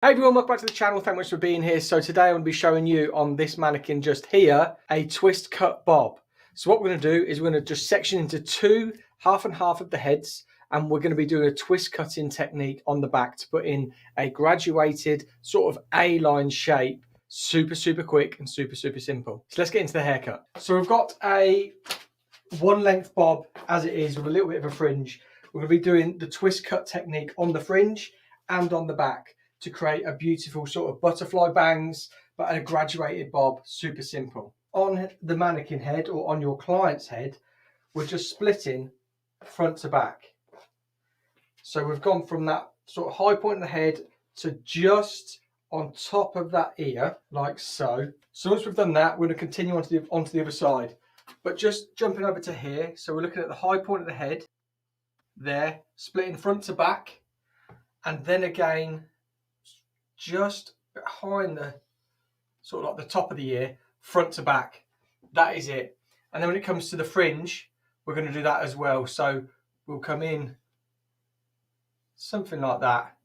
Hey everyone, welcome back to the channel. Thank you much for being here. So today I'm going to be showing you on this mannequin just here a twist cut bob. So what we're going to do is we're going to just section into two half and half of the heads, and we're going to be doing a twist cutting technique on the back to put in a graduated sort of A-line shape. Super quick and super simple. So let's get into the haircut. So we've got a one length bob as it is with a little bit of a fringe. We're going to be doing the twist cut technique on the fringe and on the back to create a beautiful sort of butterfly bangs, but a graduated bob, super simple. On the mannequin head or on your client's head, we're just splitting front to back. So we've gone from that sort of high point of the head to just on top of that ear, like so. So once we've done that, we're going to continue onto the other side. But just jumping over to here, so we're looking at the high point of the head, there, splitting front to back, and then again, just behind the sort of like the top of the ear, front to back. That is it. And then when it comes to the fringe, we're going to do that as well. So we'll come in something like that,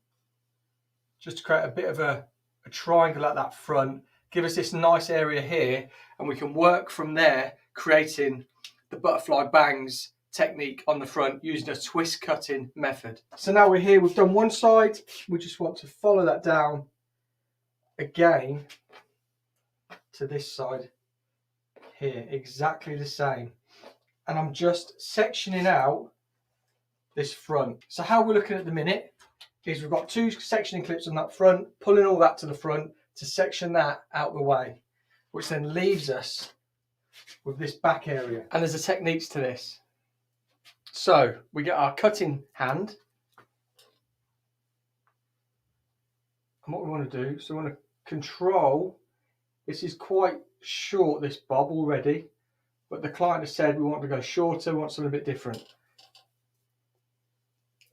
just to create a bit of a triangle at that front, give us this nice area here, and we can work from there, creating the butterfly bangs technique on the front using a twist cutting method. So now we're here, we've done one side, we just want to follow that down again to this side here, exactly the same. And I'm just sectioning out this front. So how we're looking at the minute is we've got two sectioning clips on that front, pulling all that to the front to section that out the way, which then leaves us with this back area. And there's a techniques to this. So we get our cutting hand, and what we want to do, so we want to control, this is quite short, this bob already, but the client has said we want to go shorter, we want something a bit different.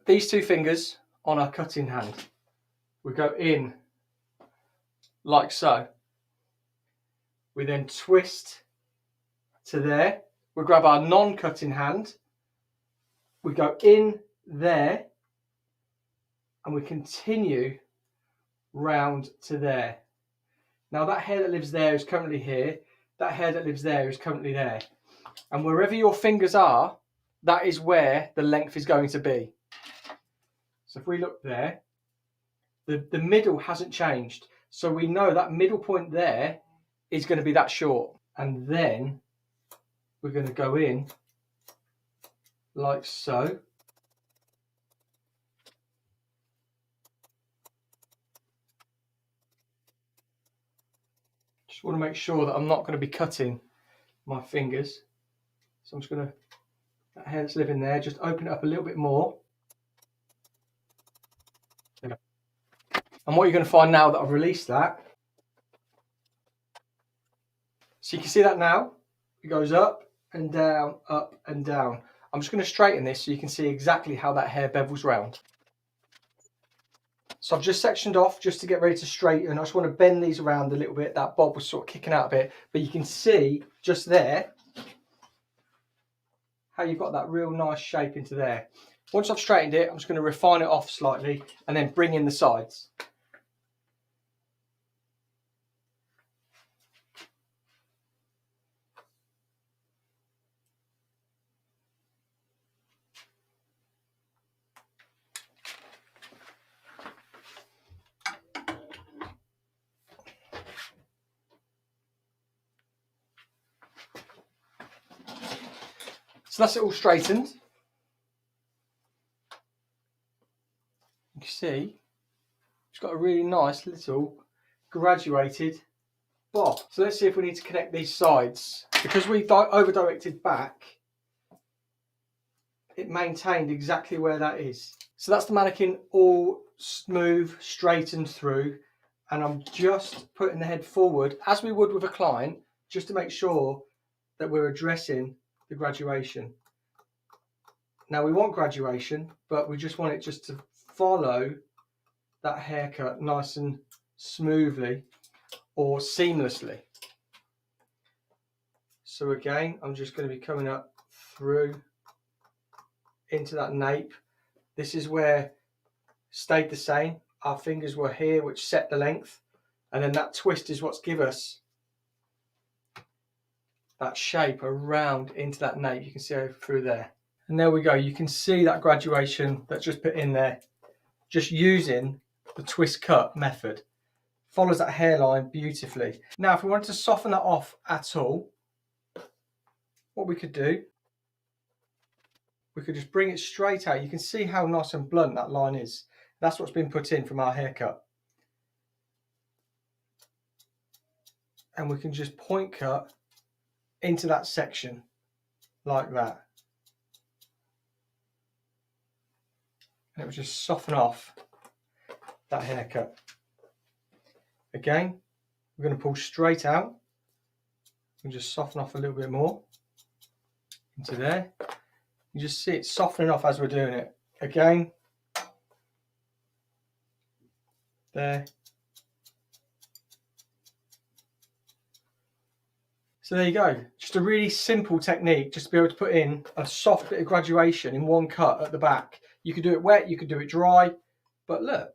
These two fingers on our cutting hand, we go in like so. We then twist to there, we grab our non-cutting hand, we go in there, and we continue round to there. Now that hair that lives there is currently here, that hair that lives there is currently there. And wherever your fingers are, that is where the length is going to be. So if we look there, the middle hasn't changed. So we know that middle point there is going to be that short. And then we're going to go in like so. Just want to make sure that I'm not going to be cutting my fingers. So I'm just going to, that hair that's living there, just open it up a little bit more. There we go. And what you're going to find now that I've released that, so you can see that now, it goes up and down, up and down. I'm just going to straighten this so you can see exactly how that hair bevels round. So I've just sectioned off just to get ready to straighten. I just want to bend these around a little bit. That bob was sort of kicking out a bit, but you can see just there how you've got that real nice shape into there. Once I've straightened it, I'm just going to refine it off slightly and then bring in the sides. So that's it all straightened. You can see it's got a really nice little graduated bob. So let's see if we need to connect these sides. Because we over directed back, it maintained exactly where that is. So that's the mannequin all smooth, straightened through, and I'm just putting the head forward as we would with a client, just to make sure that we're addressing the graduation. Now we want graduation, but we just want it just to follow that haircut nice and smoothly or seamlessly. So again, I'm just going to be coming up through into that nape. This is where stayed the same. our fingers were here, which set the length, and then that twist is what's give us that shape around into that nape. You can see over through there. And there we go. You can see that graduation that's just put in there, just using the twist cut method. Follows that hairline beautifully. Now, if we wanted to soften that off at all, what we could do, we could just bring it straight out. You can see how nice and blunt that line is. That's what's been put in from our haircut. And we can just point cut into that section like that. And it will just soften off that haircut. Again, we're going to pull straight out and just soften off a little bit more into there. You just see it softening off as we're doing it. Again, there. So there you go. Just a really simple technique, just to be able to put in a soft bit of graduation in one cut at the back. You could do it wet, you could do it dry, but look.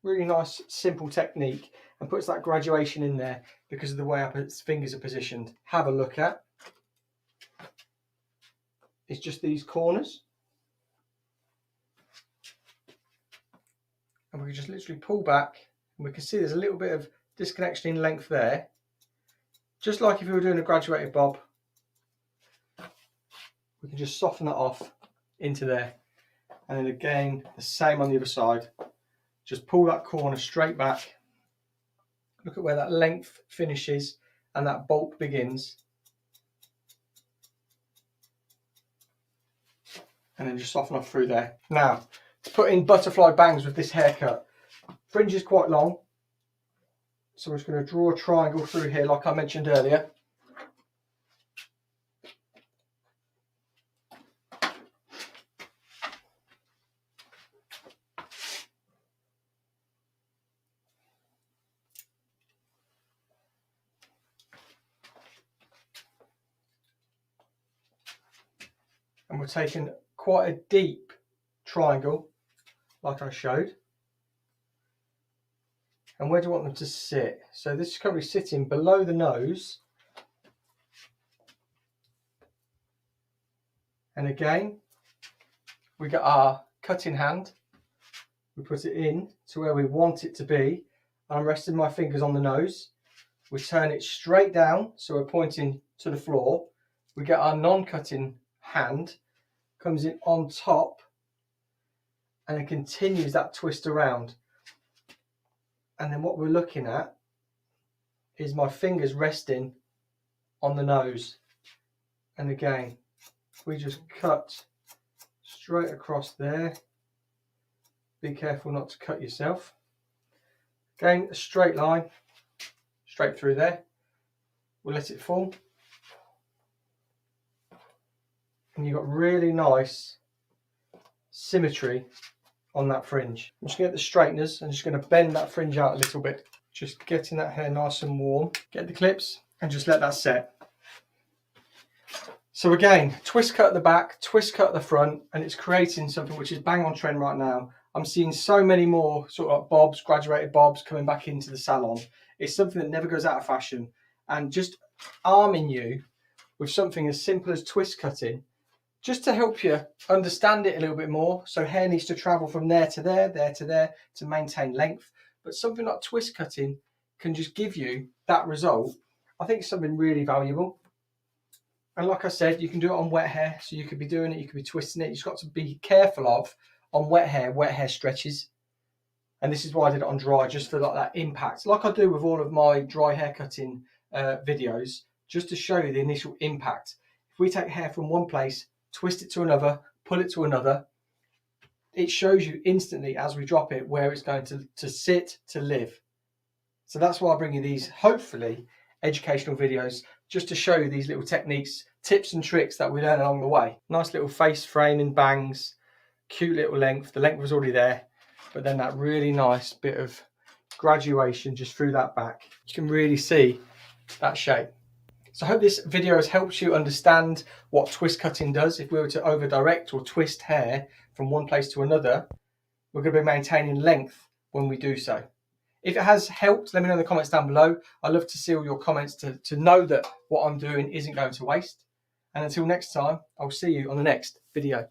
Really nice, simple technique, and puts that graduation in there because of the way our fingers are positioned. Have a look at. It's just these corners. And we can just literally pull back, and we can see there's a little bit of disconnection in length there. Just like if we were doing a graduated bob, we can just soften that off into there. And then again, the same on the other side. Just pull that corner straight back. Look at where that length finishes and that bulk begins. And then just soften off through there. Now, to put in butterfly bangs with this haircut, fringe is quite long. So we're just going to draw a triangle through here like I mentioned earlier. And we're taking quite a deep triangle, like I showed. And where do I want them to sit? So this is currently sitting below the nose. And again, we got our cutting hand. We put it in to where we want it to be. I'm resting my fingers on the nose. We turn it straight down, so we're pointing to the floor. We get our non-cutting hand, comes in on top, and it continues that twist around. And then what we're looking at is my fingers resting on the nose. And again, we just cut straight across there. Be careful not to cut yourself. Again, a straight line, straight through there. We'll let it fall. And you've got really nice symmetry on that fringe. I'm just going to get the straighteners and just going to bend that fringe out a little bit. Just getting that hair nice and warm. Get the clips and just let that set. So again, twist cut at the back, twist cut at the front, and it's creating something which is bang on trend right now. I'm seeing so many more sort of bobs, graduated bobs coming back into the salon. It's something that never goes out of fashion. And just arming you with something as simple as twist cutting, just to help you understand it a little bit more. So hair needs to travel from there to there to maintain length. But something like twist cutting can just give you that result. I think it's something really valuable. And like I said, you can do it on wet hair. So you could be doing it, you could be twisting it. You've just got to be careful of on wet hair stretches. And this is why I did it on dry, just for like that impact. Like I do with all of my dry hair cutting videos, just to show you the initial impact. If we take hair from one place, twist it to another, pull it to another, it shows you instantly as we drop it where it's going to sit, to live. So that's why I bring you these, hopefully, educational videos, just to show you these little techniques, tips and tricks that we learn along the way. Nice little face frame and bangs, cute little length. The length was already there, but then that really nice bit of graduation just through that back. You can really see that shape. So I hope this video has helped you understand what twist cutting does. If we were to over direct or twist hair from one place to another, we're going to be maintaining length when we do so. If it has helped, let me know in the comments down below. I'd love to see all your comments to know that what I'm doing isn't going to waste. And until next time, I'll see you on the next video.